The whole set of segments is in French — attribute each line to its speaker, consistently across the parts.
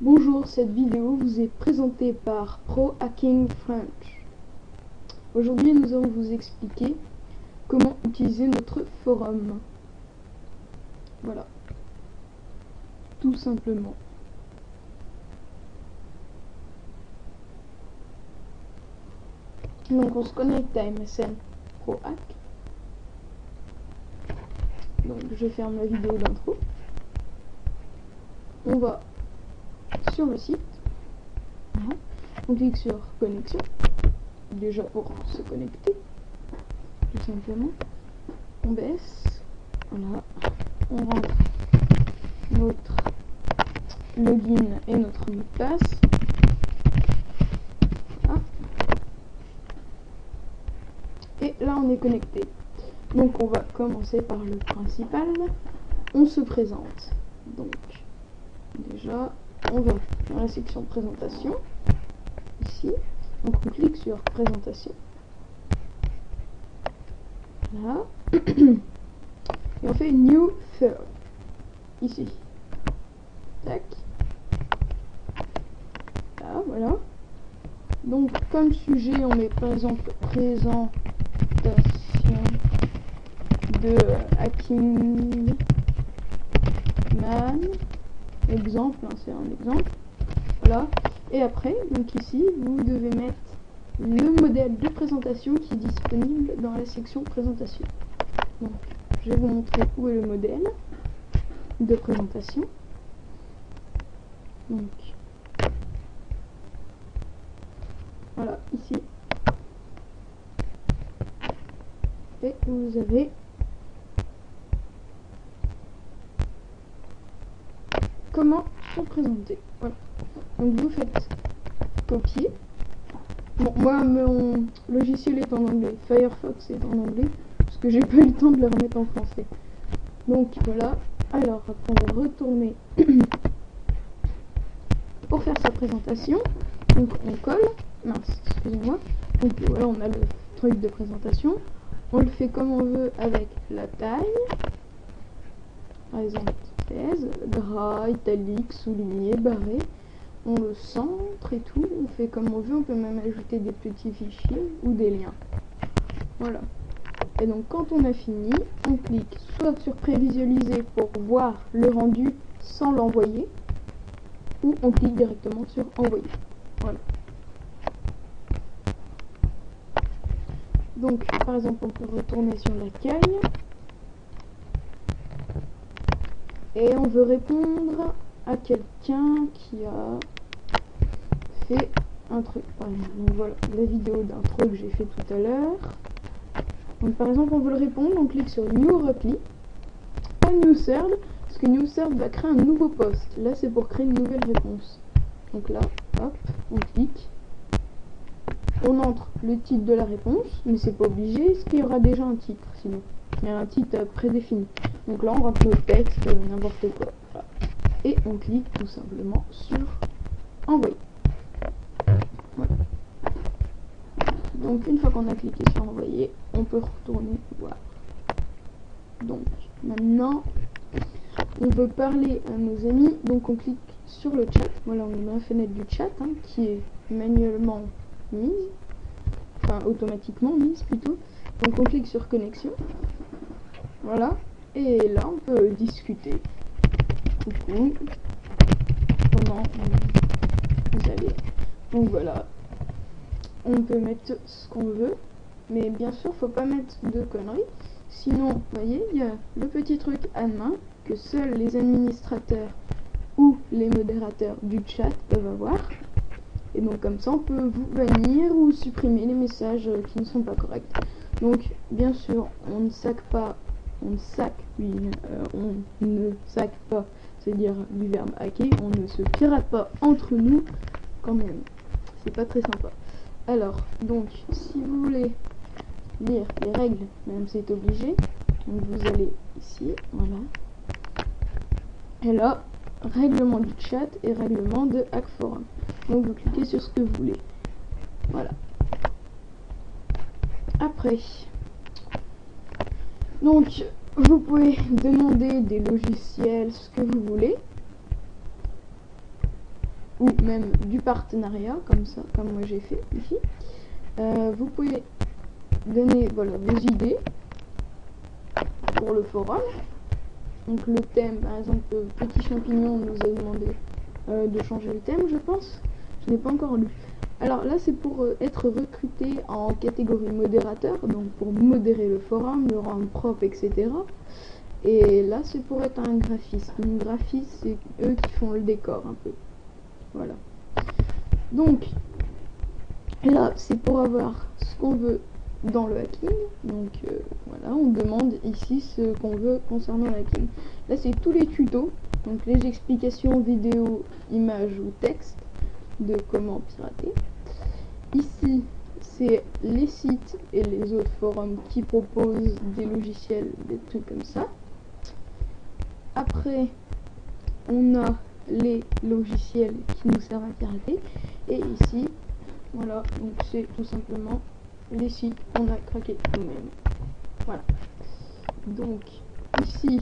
Speaker 1: Bonjour, cette vidéo vous est présentée par Pro Hacking French. Aujourd'hui, nous allons vous expliquer comment utiliser notre forum. Voilà, tout simplement. Donc on se connecte à MSN Pro Hack. Donc je ferme la vidéo d'intro. On va sur le site. Voilà. On clique sur connexion. Déjà pour se connecter. Tout simplement. On baisse. Voilà. On rentre notre login et notre mot de passe. Voilà. Et là on est connecté. Donc on va commencer par le principal. On se présente. Donc déjà on va dans la section présentation ici. Donc on clique sur présentation. Là. Et on fait new third. Ici. Tac. Là, voilà. Donc comme sujet on met par exemple présentation de Hacking Man. Exemple, hein, c'est un exemple. Voilà. Et après, donc ici, vous devez mettre le modèle de présentation qui est disponible dans la section présentation. Donc, je vais vous montrer où est le modèle de présentation. Donc, voilà, ici. Et vous avez comment se présenter. Voilà. Donc vous faites copier. Bon, moi mon logiciel est en anglais, Firefox est en anglais, parce que j'ai pas eu le temps de le remettre en français. Donc voilà. Alors après on va retourner pour faire sa présentation. Donc on colle. Mince, excusez-moi. Donc voilà, on a le truc de présentation. On le fait comme on veut avec la taille. Par exemple 16, gras, italique, souligné, barré. On le centre et tout, on fait comme on veut, on peut même ajouter des petits fichiers ou des liens. Voilà. Et donc quand on a fini, on clique soit sur prévisualiser pour voir le rendu sans l'envoyer, ou on clique directement sur envoyer. Voilà. Donc par exemple on peut retourner sur l'accueil et on veut répondre à quelqu'un qui a fait un truc par exemple. Donc voilà la vidéo d'intro que j'ai fait tout à l'heure. Donc par exemple on veut le répondre, on clique sur new repli, pas new third, parce que new third va créer un nouveau post. Là c'est pour créer une nouvelle réponse. Donc là, hop, on clique, on entre le titre de la réponse, mais c'est pas obligé, parce qu'il y aura déjà un titre sinon. Il y a un titre prédéfini. Donc là on rentre le texte, n'importe quoi. Voilà. Et on clique tout simplement sur envoyer. Voilà. Donc une fois qu'on a cliqué sur envoyer, on peut retourner voir. Donc maintenant on veut parler à nos amis, donc on clique sur le chat. Voilà, on est dans la fenêtre du chat hein, qui est manuellement mise, enfin automatiquement mise plutôt. Donc on clique sur connexion. Voilà, et là on peut discuter. Coucou, comment vous allez? Donc voilà, on peut mettre ce qu'on veut, mais bien sûr faut pas mettre de conneries, sinon vous voyez il y a le petit truc à main que seuls les administrateurs ou les modérateurs du chat peuvent avoir, et donc comme ça on peut vous bannir ou supprimer les messages qui ne sont pas corrects. Donc bien sûr on ne sac pas, on ne sac pas, c'est-à-dire du verbe hacker, on ne se pirate pas entre nous quand même, c'est pas très sympa. Alors, donc, si vous voulez lire les règles, même c'est obligé, donc vous allez ici, voilà. Et là, règlement du chat et règlement de Hack Forum. Donc vous cliquez sur ce que vous voulez. Voilà. Après, donc, vous pouvez demander des logiciels, ce que vous voulez. ou même du partenariat, comme ça, comme moi j'ai fait ici. Vous pouvez donner voilà, vos idées pour le forum. Donc le thème, par exemple, Petit Champignon nous a demandé de changer le thème, je pense. Je n'ai pas encore lu. Alors là, c'est pour être recruté en catégorie modérateur, donc pour modérer le forum, le rendre propre, etc. Et là, c'est pour être un graphiste. Un graphiste, c'est eux qui font le décor un peu. Voilà. Donc, là, c'est pour avoir ce qu'on veut dans le hacking. Donc, voilà, on demande ici ce qu'on veut concernant le hacking. Là, c'est tous les tutos. Donc, les explications vidéo, images ou texte de comment pirater. Ici, c'est les sites et les autres forums qui proposent des logiciels, des trucs comme ça. Après, on a les logiciels qui nous servent à pirater. Et ici, voilà, donc c'est tout simplement les sites qu'on a craqués nous-mêmes. Voilà. Donc, ici,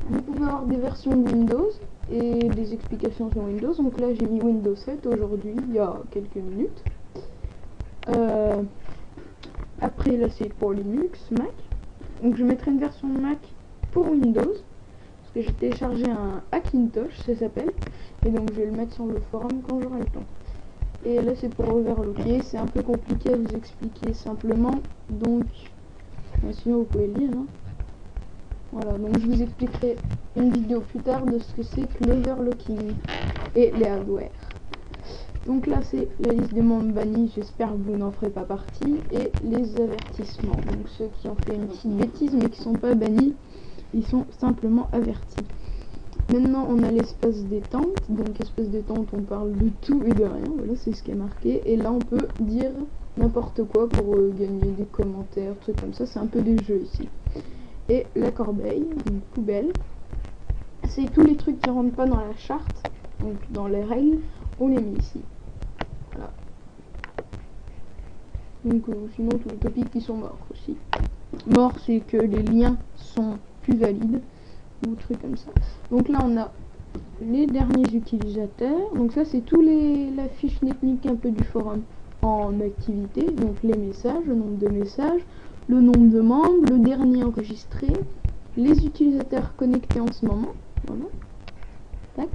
Speaker 1: vous pouvez avoir des versions de Windows et des explications sur Windows. Donc là, j'ai mis Windows 7 aujourd'hui, il y a quelques minutes. Après, là, c'est pour Linux, Mac. Donc, je mettrai une version Mac pour Windows. Parce que j'ai téléchargé un Hackintosh, ça s'appelle. Et donc, je vais le mettre sur le forum quand j'aurai le temps. Et là, c'est pour overlocker. C'est un peu compliqué à vous expliquer simplement. Donc, sinon, vous pouvez lire. Hein. Voilà, donc je vous expliquerai une vidéo plus tard de ce que c'est que l'overlocking et les hardware. Donc là, c'est la liste des membres bannis, j'espère que vous n'en ferez pas partie, et les avertissements. Donc ceux qui ont fait une petite bêtise mais qui sont pas bannis, ils sont simplement avertis. Maintenant, on a l'espace détente. Donc espace détente, on parle de tout et de rien, voilà, c'est ce qui est marqué. Et là, on peut dire n'importe quoi pour gagner des commentaires, trucs comme ça, c'est un peu des jeux ici. Et la corbeille, une poubelle, c'est tous les trucs qui rentrent pas dans la charte, donc dans les règles, on les met ici. Voilà. Donc sinon tous les topics qui sont morts aussi. Mort, c'est que les liens sont plus valides ou trucs comme ça. Donc là on a les derniers utilisateurs. Donc ça c'est tous la fiche technique un peu du forum en activité. Donc les messages, le nombre de messages, le nombre de membres, le dernier enregistré, les utilisateurs connectés en ce moment. Voilà. Tac.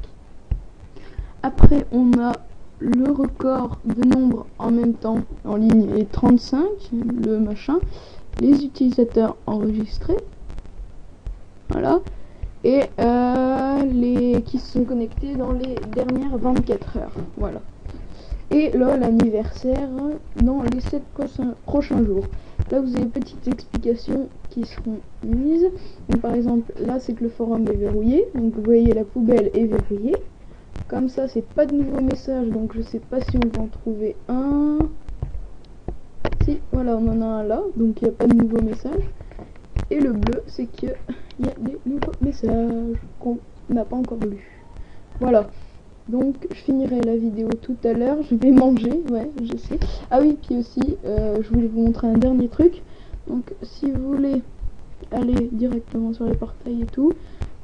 Speaker 1: Après on a le record de nombre en même temps en ligne est 35, le machin, les utilisateurs enregistrés, voilà, et les qui se sont connectés dans les dernières 24 heures, voilà. Et là, l'anniversaire dans les 7 prochains jours. Là, vous avez des petites explications qui seront mises. Donc, par exemple, là, c'est que le forum est verrouillé. Donc, vous voyez, la poubelle est verrouillée. Comme ça, c'est pas de nouveaux messages. Donc, je sais pas si on va en trouver un. Si, voilà, on en a un là. Donc, il n'y a pas de nouveaux messages. Et le bleu, c'est qu'il y a des nouveaux messages qu'on n'a pas encore lus. Voilà. Donc je finirai la vidéo tout à l'heure, je vais manger, ouais je sais. Ah oui, puis aussi je voulais vous montrer un dernier truc. Donc si vous voulez aller directement sur les portails et tout,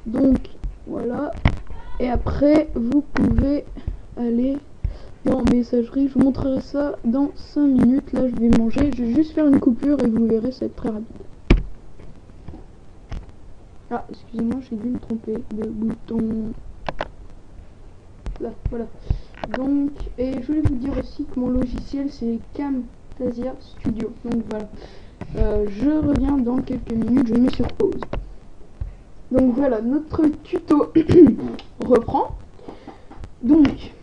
Speaker 1: donc voilà. Et après vous pouvez aller dans messagerie, je vous montrerai ça dans 5 minutes. Là je vais manger, je vais juste faire une coupure et vous verrez, ça va être très rapide. Ah excusez-moi, j'ai dû me tromper de bouton. Là, voilà. Donc, et je voulais vous dire aussi que mon logiciel c'est Camtasia Studio. Donc voilà. Je reviens dans quelques minutes, je mets sur pause. Donc voilà, notre tuto reprend. Donc,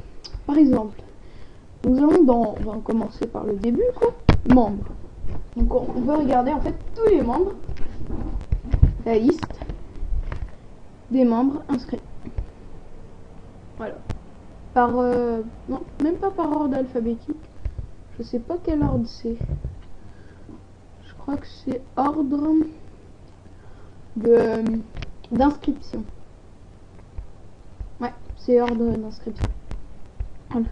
Speaker 1: par exemple, nous allons on va commencer par le début, quoi. Membres. Donc on va regarder en fait tous les membres, la liste des membres inscrits. Voilà. Par non, même pas par ordre alphabétique. Je sais pas quel ordre c'est. Je crois que c'est ordre d'inscription. Ouais, c'est ordre d'inscription. Voilà.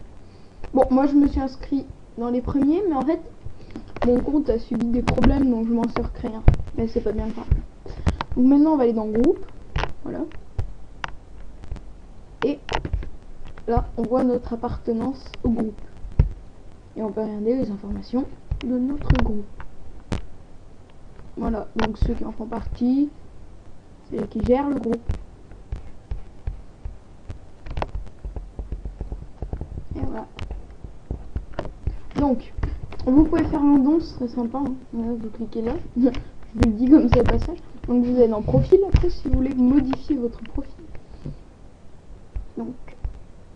Speaker 1: Bon, moi je me suis inscrit dans les premiers, mais en fait mon compte a subi des problèmes, donc je m'en suis recréé un. Mais c'est pas bien grave. Donc maintenant on va aller dans groupe. Voilà. Et là, on voit notre appartenance au groupe. Et on peut regarder les informations de notre groupe. Voilà, donc ceux qui en font partie, c'est eux qui gèrent le groupe. Et voilà. Donc, vous pouvez faire un don, ce serait sympa. Hein. Voilà, vous cliquez là. Je vous le dis comme ça au passage. Donc vous allez dans profil après si vous voulez modifier votre profil. Donc,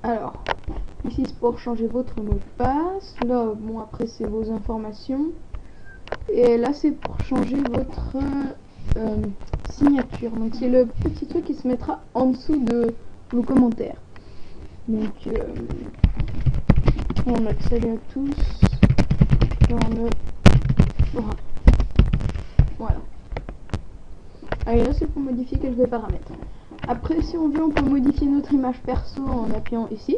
Speaker 1: alors, ici c'est pour changer votre mot de passe. Là, bon après c'est vos informations. Et là c'est pour changer votre signature. Donc c'est le petit truc qui se mettra en dessous de vos commentaires. Donc on note salut à tous. Voilà. Allez, là c'est pour modifier quelques paramètres. Après si on veut on peut modifier notre image perso en appuyant ici.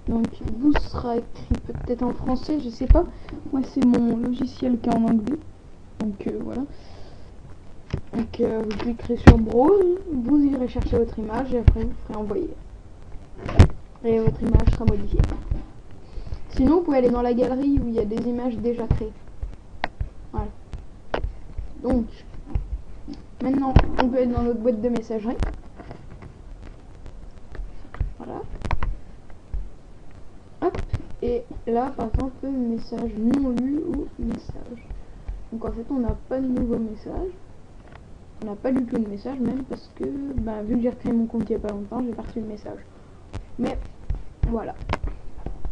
Speaker 1: Donc vous sera écrit peut-être en français, je sais pas. Moi c'est mon logiciel qui est en anglais. Donc voilà. Donc vous cliquerez sur Browse, vous irez chercher votre image et après vous ferez envoyer. Et votre image sera modifiée. Sinon vous pouvez aller dans la galerie où il y a des images déjà créées. Voilà. Donc maintenant on peut être dans notre boîte de messagerie. Voilà. Hop. Et là par exemple message non lu ou message. Donc en fait on n'a pas de nouveau message. On n'a pas du tout de message même parce que bah, vu que j'ai recréé mon compte il n'y a pas longtemps, j'ai pas reçu le message. Mais voilà.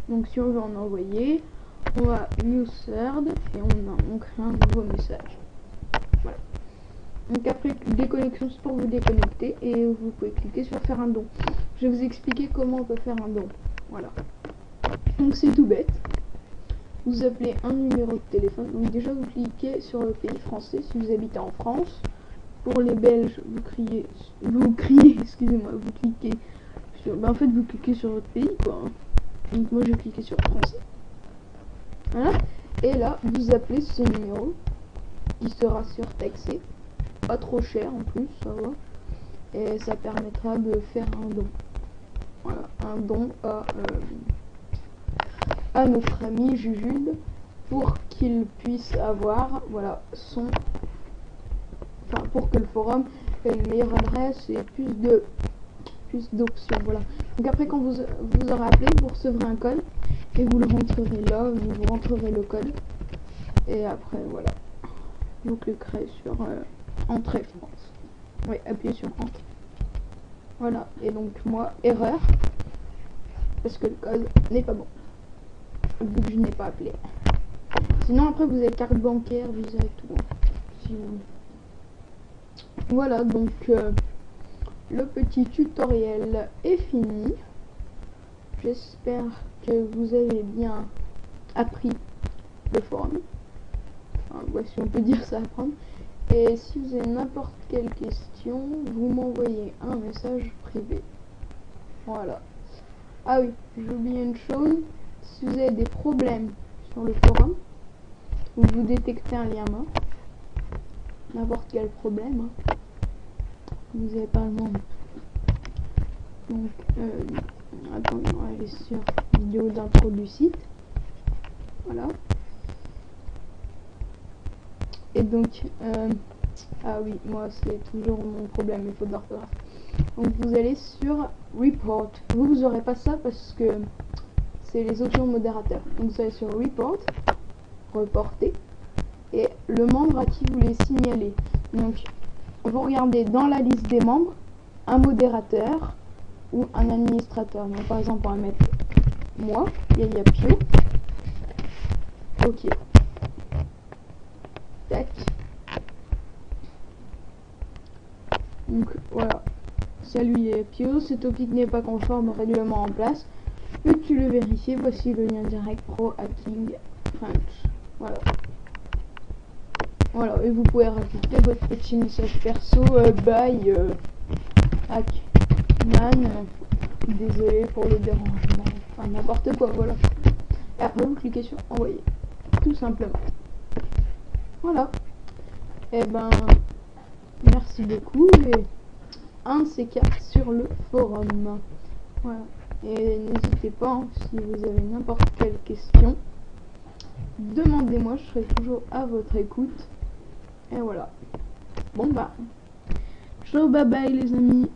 Speaker 1: Donc si on veut en envoyer, on va user et on crée un nouveau message. Voilà. Donc après déconnexion c'est pour vous déconnecter et vous pouvez cliquer sur faire un don. Je vais vous expliquer comment on peut faire un don. Voilà. Donc c'est tout bête. Vous appelez un numéro de téléphone. Donc déjà vous cliquez sur le pays français si vous habitez en France. Pour les Belges, vous criez, excusez-moi, vous cliquez sur, en fait vous cliquez sur votre pays quoi. Donc moi j'ai cliqué sur français. Voilà. Et là vous appelez ce numéro qui sera surtaxé, pas trop cher en plus, ça va. Et ça permettra de faire un don. Voilà, un don à notre ami Jujube pour qu'il puisse avoir voilà son. Enfin, pour que le forum ait une meilleure adresse et plus d'options, voilà. Donc après quand vous aurez appelé, vous recevrez un code et vous le rentrerez là, vous rentrerez le code et après voilà, vous cliquerez sur Entrée France. Oui, appuyez sur Entrée. Voilà, et donc moi, erreur, parce que le code n'est pas bon, vu que je n'ai pas appelé. Sinon après vous avez carte bancaire, Visa et tout, si vous... Voilà, donc le petit tutoriel est fini. J'espère que vous avez bien appris le forum. Enfin, ouais, si on peut dire ça, apprendre. Et si vous avez n'importe quelle question, vous m'envoyez un message privé. Voilà. Ah oui, j'ai oublié une chose. Si vous avez des problèmes sur le forum, ou vous détectez un lien main, n'importe quel problème, hein. Vous avez par exemple donc attendez, on va aller sur vidéo d'intro du site, voilà. Et donc ah oui, moi c'est toujours mon problème, les fautes d'orthographe. Donc vous allez sur report, vous aurez pas ça parce que c'est les options modérateurs. Donc vous allez sur report, reporter, et le membre à qui vous voulez signaler. Donc vous regardez dans la liste des membres un modérateur ou un administrateur. Donc par exemple on va mettre moi, Yaya Pio. Ok. Tac. Donc voilà. Salut Yaya Pio, ce topic n'est pas conforme au règlement en place. Peux-tu le vérifier? Voici le lien direct pro hacking French. Voilà. Voilà, et vous pouvez rajouter votre petit message perso, bye Hackman, désolé pour le dérangement, enfin n'importe quoi, voilà. Et après vous cliquez sur envoyer, tout simplement. Voilà. Et ben, merci beaucoup et un de ces quatre sur le forum. Voilà. Et n'hésitez pas, hein, si vous avez n'importe quelle question, demandez-moi, je serai toujours à votre écoute. Et voilà. Bon bah, ciao, bye bye les amis.